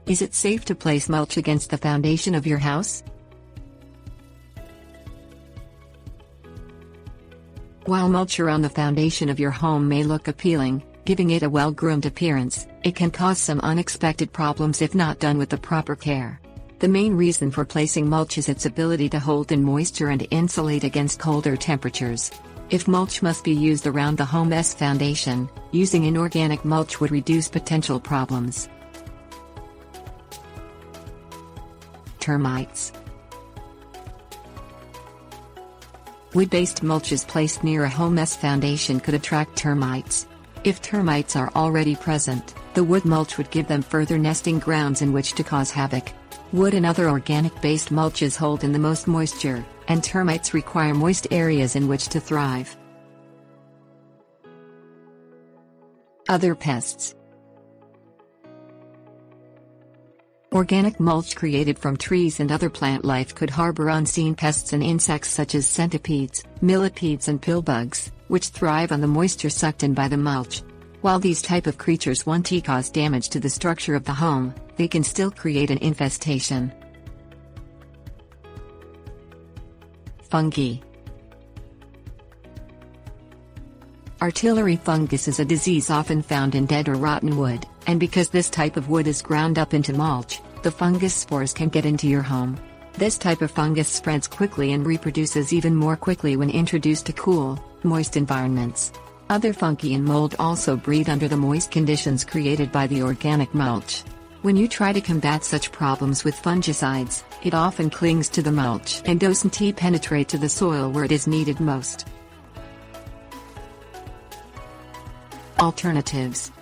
Is it safe to place mulch against the foundation of your house? While mulch around the foundation of your home may look appealing, giving it a well-groomed appearance, it can cause some unexpected problems if not done with the proper care. The main reason for placing mulch is its ability to hold in moisture and insulate against colder temperatures. If mulch must be used around the home's foundation, using inorganic mulch would reduce potential problems. Termites. Wood-based mulches placed near a home's foundation could attract termites. If termites are already present, the wood mulch would give them further nesting grounds in which to cause havoc. Wood and other organic-based mulches hold in the most moisture, and termites require moist areas in which to thrive. Other pests. Organic mulch created from trees and other plant life could harbor unseen pests and insects such as centipedes, millipedes and pillbugs, which thrive on the moisture sucked in by the mulch. While these type of creatures won't cause damage to the structure of the home, they can still create an infestation. Fungi. Artillery fungus is a disease often found in dead or rotten wood, and because this type of wood is ground up into mulch, the fungus spores can get into your home. This type of fungus spreads quickly and reproduces even more quickly when introduced to cool, moist environments. Other fungi and mold also breed under the moist conditions created by the organic mulch. When you try to combat such problems with fungicides, it often clings to the mulch and doesn't penetrate to the soil where it is needed most. Alternatives.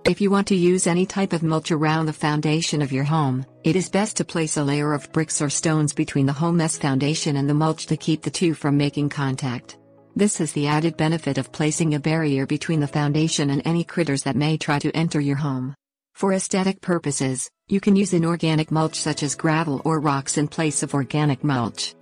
If you want to use any type of mulch around the foundation of your home, it is best to place a layer of bricks or stones between the home's foundation and the mulch to keep the two from making contact. This has the added benefit of placing a barrier between the foundation and any critters that may try to enter your home. For aesthetic purposes, you can use inorganic mulch such as gravel or rocks in place of organic mulch.